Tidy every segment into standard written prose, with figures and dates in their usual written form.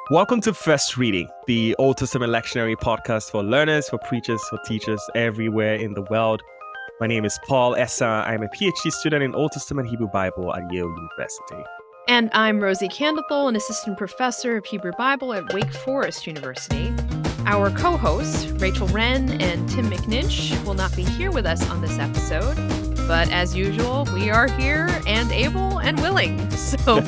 Welcome to First Reading, the Old Testament lectionary podcast for learners, for preachers, for teachers everywhere in the world. My name is Paul Essa. I'm a PhD student in Old Testament Hebrew Bible at Yale University. And I'm Rosie Candethal, an assistant professor of Hebrew Bible at Wake Forest University. Our co-hosts, Rachel Wren and Tim McNinch, will not be here with us on this episode, but as usual, we are here and able and willing. So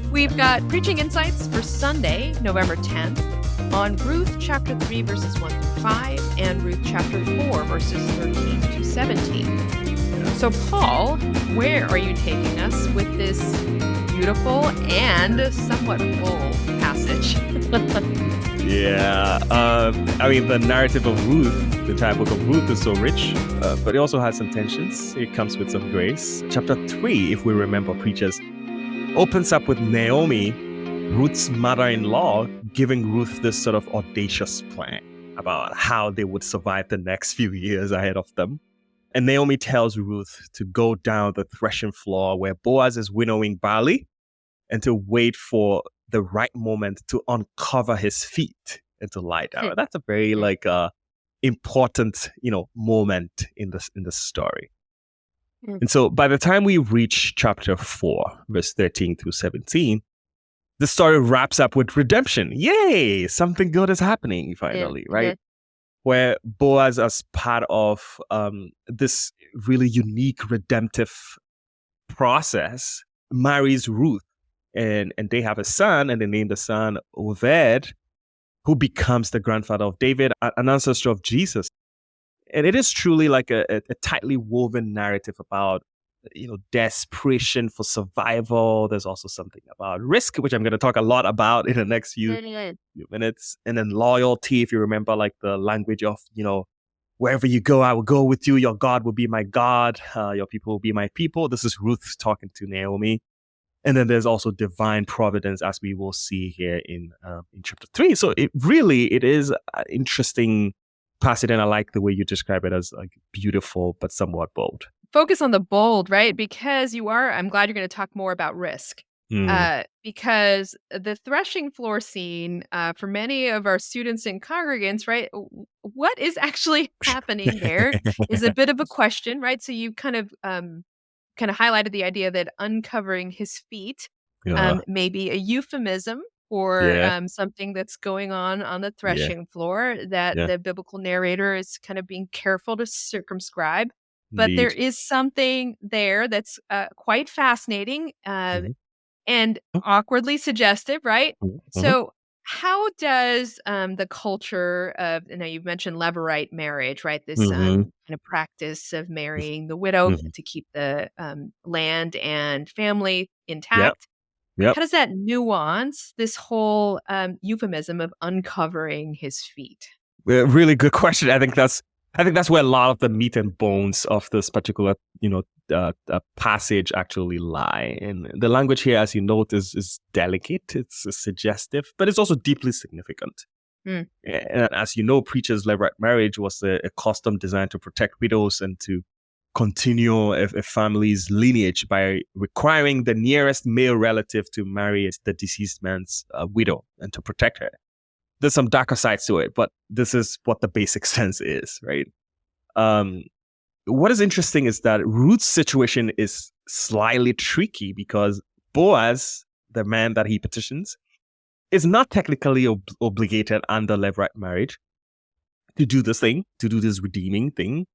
we've got preaching insights for Sunday, November 10th, on Ruth chapter 3, verses 1 through 5, and Ruth chapter 4, verses 13 to 17. So Paul, where are you taking us with this beautiful and somewhat full passage? The narrative of Ruth, the entire book of Ruth is so rich, but it also has some tensions. It comes with some grace. Chapter 3, if we remember, preachers, opens up with Naomi, Ruth's mother-in-law, giving Ruth this sort of audacious plan about how they would survive the next few years ahead of them. And Naomi tells Ruth to go down the threshing floor where Boaz is winnowing barley and to wait for the right moment to uncover his feet and to lie down. That's a very important, moment in the story. And so by the time we reach chapter 4, verse 13 through 17, the story wraps up with redemption. Yay! Something good is happening finally, right? Yeah. Where Boaz, as part of this really unique redemptive process, marries Ruth. And they have a son, and they name the son Obed, who becomes the grandfather of David, an ancestor of Jesus. And it is truly like a tightly woven narrative about, desperation for survival. There's also something about risk, which I'm going to talk a lot about in the next few minutes. And then loyalty, if you remember, like the language of, wherever you go, I will go with you. Your God will be my God. Your people will be my people. This is Ruth talking to Naomi. And then there's also divine providence, as we will see here in chapter 3. So it is an interesting passage, and I like the way you describe it as like beautiful but somewhat bold. Focus on the bold, right? Because I'm glad you're going to talk more about risk. Because the threshing floor scene, for many of our students and congregants, right, what is actually happening there is a bit of a question, right? So you kind of highlighted the idea that uncovering his feet may be a euphemism for something that's going on the threshing floor that the biblical narrator is kind of being careful to circumscribe. But there is something there that's quite fascinating and awkwardly suggestive, right? So how does the culture of, you've mentioned Levirate marriage, right? This kind of practice of marrying the widow to keep the land and family intact. Yep. How does that nuance this whole euphemism of uncovering his feet? Really good question. I think that's where a lot of the meat and bones of this particular, passage actually lie. And the language here, as you note, is delicate. It's suggestive, but it's also deeply significant. And as you know, preachers' levirate marriage was a custom designed to protect widows and to continue a family's lineage by requiring the nearest male relative to marry the deceased man's widow and to protect her. There's some darker sides to it, but this is what the basic sense is, right? What is interesting is that Ruth's situation is slightly tricky because Boaz, the man that he petitions, is not technically obligated under levirate marriage to do this thing, to do this redeeming thing.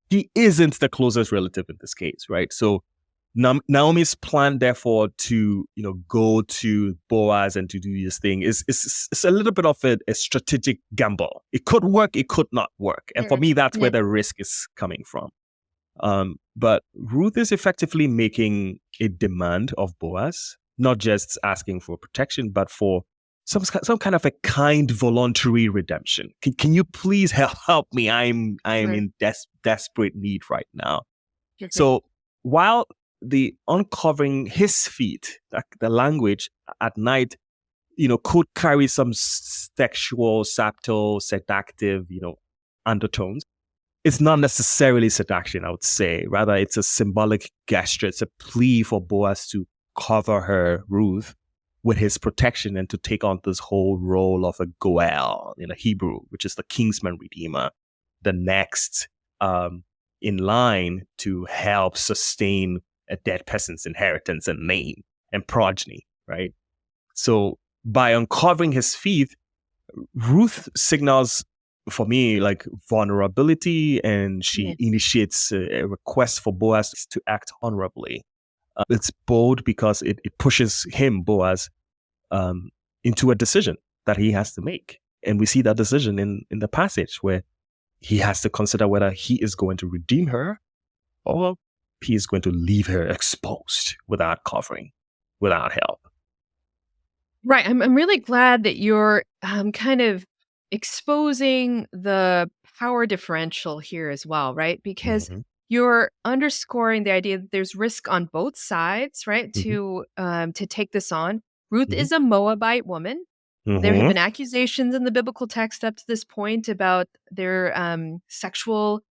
He isn't the closest relative in this case, right? So Naomi's plan, therefore, to go to Boaz and to do this thing is a little bit of a strategic gamble. It could work, it could not work, and for me, that's where the risk is coming from. But Ruth is effectively making a demand of Boaz, not just asking for protection, but for some kind of a kind voluntary redemption. Can you please help me? I'm in desperate need right now. So while the uncovering his feet, the language at night, could carry some sexual, subtle, seductive, undertones. It's not necessarily seduction, I would say. Rather, it's a symbolic gesture. It's a plea for Boaz to cover her, Ruth, with his protection and to take on this whole role of a Goel in a Hebrew, which is the kingsman redeemer, the next in line to help sustain a dead person's inheritance and name and progeny, right? So by uncovering his faith, Ruth signals for me like vulnerability, and she initiates a request for Boaz to act honorably. It's bold because it pushes him, Boaz, into a decision that he has to make. And we see that decision in the passage where he has to consider whether he is going to redeem her or he is going to leave her exposed without covering, without help. Right. I'm really glad that you're kind of exposing the power differential here as well, right? Because Mm-hmm. you're underscoring the idea that there's risk on both sides, right? Mm-hmm. To take this on. Ruth Mm-hmm. is a Moabite woman. There have Mm-hmm. been accusations in the biblical text up to this point about their sexual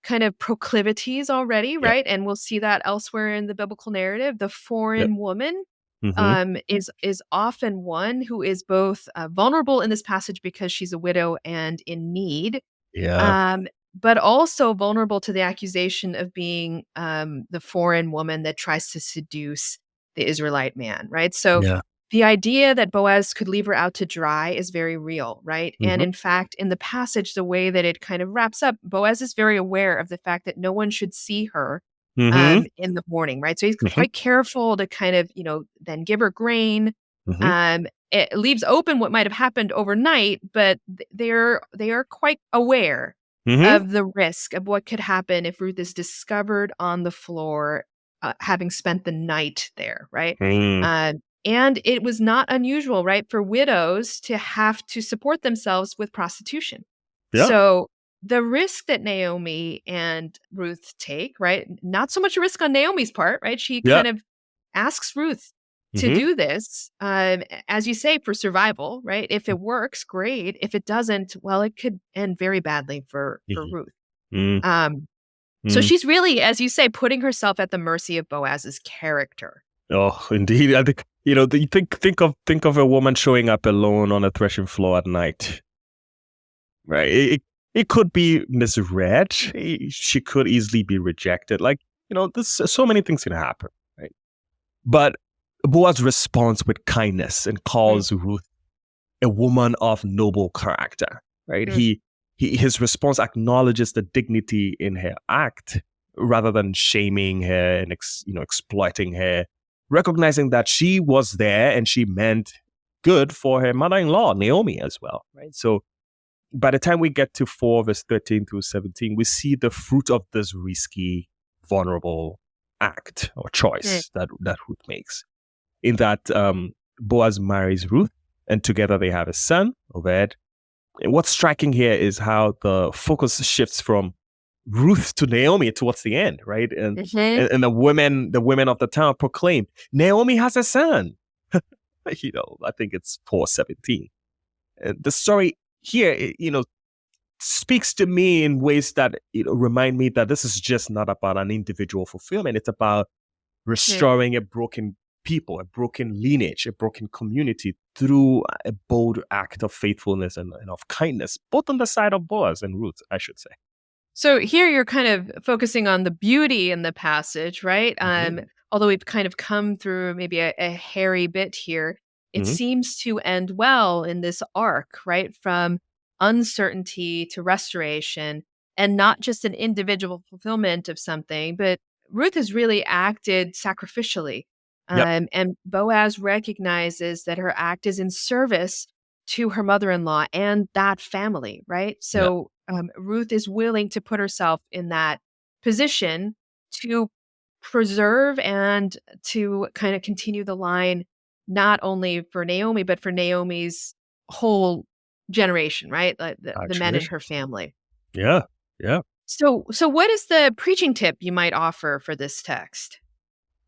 kind of proclivities already, Yep. right? And we'll see that elsewhere in the biblical narrative. The Yep. foreign woman Mm-hmm. is often one who is both vulnerable in this passage because she's a widow and in need, Yeah. um, but also vulnerable to the accusation of being the foreign woman that tries to seduce the Israelite man, right? So Yeah. the idea that Boaz could leave her out to dry is very real, right? And Mm-hmm. in fact, in the passage, the way that it kind of wraps up, Boaz is very aware of the fact that no one should see her Mm-hmm. in the morning, right? So he's Mm-hmm. quite careful to kind of, then give her grain. Mm-hmm. It leaves open what might have happened overnight, but they are quite aware Mm-hmm. of the risk of what could happen if Ruth is discovered on the floor, having spent the night there, right? Mm. And it was not unusual, right, for widows to have to support themselves with prostitution. Yeah. So the risk that Naomi and Ruth take, right? Not so much a risk on Naomi's part, right? She Yeah. kind of asks Ruth to Mm-hmm. do this, as you say, for survival, right? If it works, great. If it doesn't, well, it could end very badly for Ruth. Mm-hmm. Um, so Mm. she's really, as you say, putting herself at the mercy of Boaz's character. Oh, indeed. I think think of a woman showing up alone on a threshing floor at night. Right. It could be misread. She could easily be rejected. Like, there's so many things can happen, right? But Boaz responds with kindness and Mm, calls Ruth a woman of noble character, right? mm, His response acknowledges the dignity in her act rather than shaming her and exploiting her, recognizing that she was there and she meant good for her mother-in-law, Naomi, as well, right? So by the time we get to 4 verse 13 through 17, we see the fruit of this risky, vulnerable act or mm. choice that Ruth makes. In that Boaz marries Ruth, and together they have a son, Obed. And what's striking here is how the focus shifts from Ruth to Naomi towards the end, right? And Mhm. and, and the women of the town proclaim, Naomi has a son. I think it's 4:17. The story here, speaks to me in ways that remind me that this is just not about an individual fulfillment. It's about Mm. restoring a broken people, a broken lineage, a broken community through a bold act of faithfulness and of kindness, both on the side of Boaz and Ruth, I should say. So here you're kind of focusing on the beauty in the passage, right? Mm-hmm. Although we've kind of come through maybe a hairy bit here, it Mm-hmm. seems to end well in this arc, right? From uncertainty to restoration, and not just an individual fulfillment of something, but Ruth has really acted sacrificially. Yep. And Boaz recognizes that her act is in service to her mother-in-law and that family, right? Yep. So Ruth is willing to put herself in that position to preserve and to kind of continue the line, not only for Naomi, but for Naomi's whole generation, right? Like the men in Actually. her family. Yeah. Yeah. So what is the preaching tip you might offer for this text?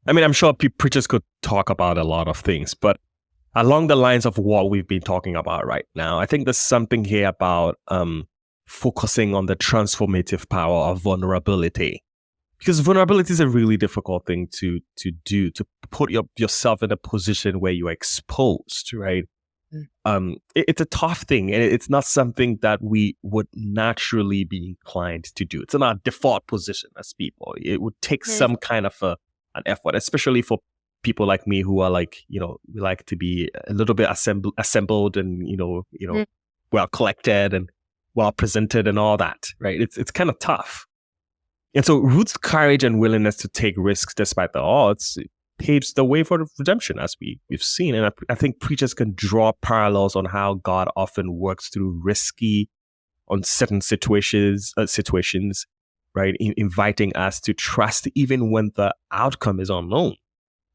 I mean, I'm sure preachers could talk about a lot of things, but along the lines of what we've been talking about right now, I think there's something here about focusing on the transformative power of vulnerability. because vulnerability is a really difficult thing to do, to put yourself in a position where you're exposed, right? It's a tough thing, and it's not something that we would naturally be inclined to do. It's not our default position as people. It would take some kind of an effort, especially for people like me who are like, we like to be a little bit assembled and well collected and well presented and all that, right? It's kind of tough. And so Ruth's courage and willingness to take risks despite the odds paves the way for redemption, as we've seen. And I think preachers can draw parallels on how God often works through risky, uncertain situations, right? Inviting us to trust even when the outcome is unknown.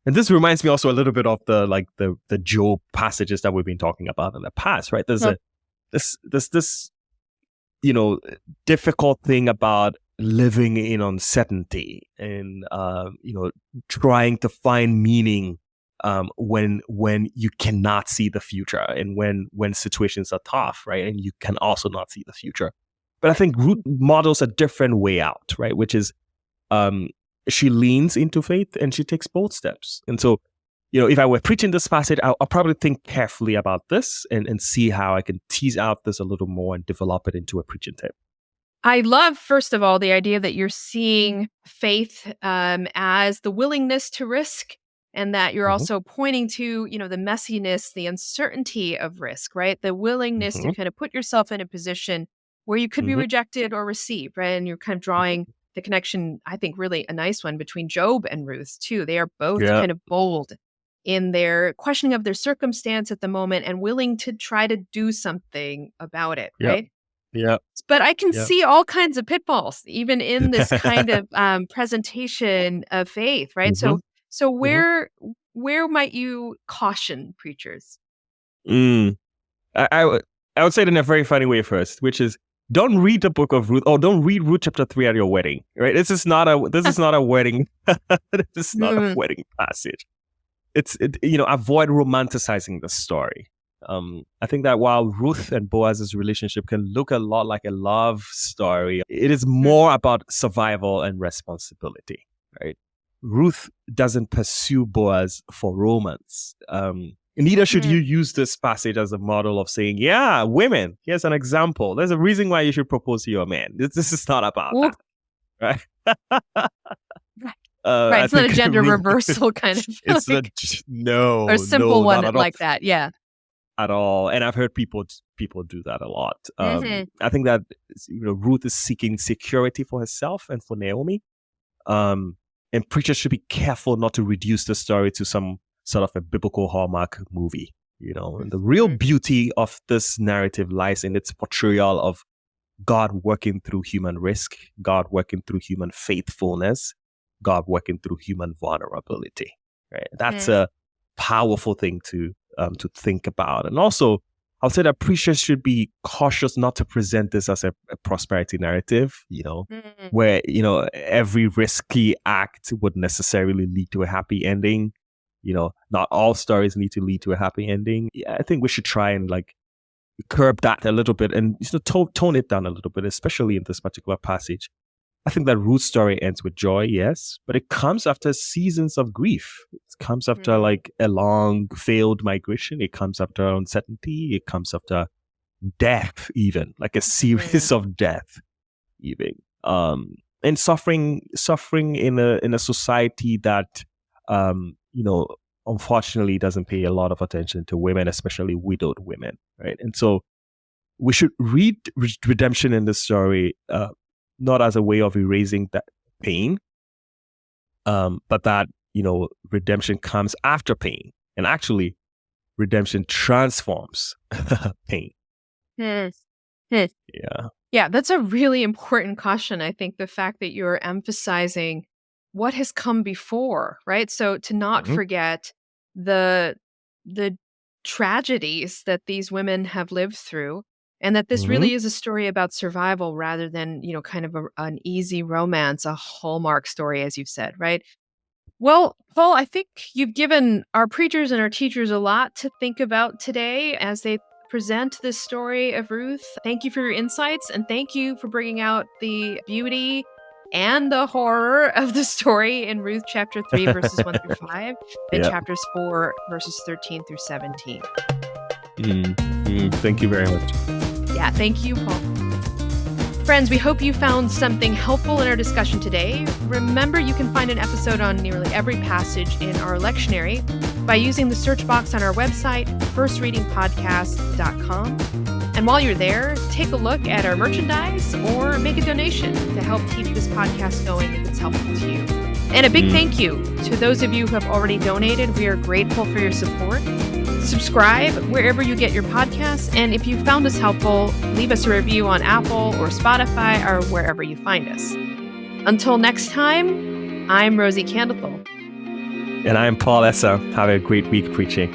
And this reminds me also a little bit of the Job passages that we've been talking about in the past, right? There's this difficult thing about living in uncertainty and trying to find meaning when you cannot see the future, and when situations are tough, right? And you can also not see the future. But I think Ruth models a different way out, right? Which is she leans into faith and she takes bold steps. And so, if I were preaching this passage, I'll probably think carefully about this and see how I can tease out this a little more and develop it into a preaching tip. I love, first of all, the idea that you're seeing faith as the willingness to risk, and that you're also pointing to, the messiness, the uncertainty of risk, right? The willingness to kind of put yourself in a position where you could be rejected or received, right? And you're kind of drawing the connection, I think really a nice one, between Job and Ruth, too. They are both kind of bold in their questioning of their circumstance at the moment and willing to try to do something about it, right? Yeah. But I can see all kinds of pitfalls, even in this kind of presentation of faith, right? So where might you caution preachers? I would say it in a very funny way first, which is, don't read the book of Ruth, or don't read Ruth chapter 3 at your wedding, right? This is not a wedding. This is not a wedding passage. Avoid romanticizing the story. I think that while Ruth and Boaz's relationship can look a lot like a love story, it is more about survival and responsibility, right? Ruth doesn't pursue Boaz for romance. Neither should you use this passage as a model of saying, yeah, women, here's an example. There's a reason why you should propose to your man. This is not about that, right? Right, it's not a gender reversal kind of it's no, or a simple one like that, yeah. At all. And I've heard people do that a lot. I think that Ruth is seeking security for herself and for Naomi. And preachers should be careful not to reduce the story to some sort of a biblical Hallmark movie. And the real beauty of this narrative lies in its portrayal of God working through human risk, God working through human faithfulness, God working through human vulnerability. Right? That's a powerful thing to think about. And also, I'll say that preachers should be cautious not to present this as a prosperity narrative, where, every risky act would necessarily lead to a happy ending. Not all stories need to lead to a happy ending. Yeah, I think we should try and curb that a little bit and tone it down a little bit, especially in this particular passage. I think that Ruth's story ends with joy, yes, but it comes after seasons of grief. It comes after a long failed migration. It comes after uncertainty. It comes after death, even like a series of death, even and suffering in a society that unfortunately doesn't pay a lot of attention to women, especially widowed women, right? And so we should read redemption in this story. Not as a way of erasing that pain, but that, redemption comes after pain. And actually, redemption transforms pain. Yeah. Yeah, that's a really important caution. I think the fact that you're emphasizing what has come before, right? So to not forget the tragedies that these women have lived through, and that this really is a story about survival rather than, kind of an easy romance, a Hallmark story, as you've said, right? Well, Paul, I think you've given our preachers and our teachers a lot to think about today as they present this story of Ruth. Thank you for your insights, and thank you for bringing out the beauty and the horror of the story in Ruth chapter 3, verses 1 through 5, and chapters 4, verses 13 through 17. Thank you very much. Yeah, thank you, Paul. Friends, we hope you found something helpful in our discussion today. Remember, you can find an episode on nearly every passage in our lectionary by using the search box on our website, firstreadingpodcast.com. And while you're there, take a look at our merchandise or make a donation to help keep this podcast going if it's helpful to you. And a big thank you to those of you who have already donated. We are grateful for your support. Subscribe wherever you get your podcasts. And if you found us helpful, leave us a review on Apple or Spotify or wherever you find us. Until next time, I'm Rosie Candlethal. And I'm Paul Esser. Have a great week preaching.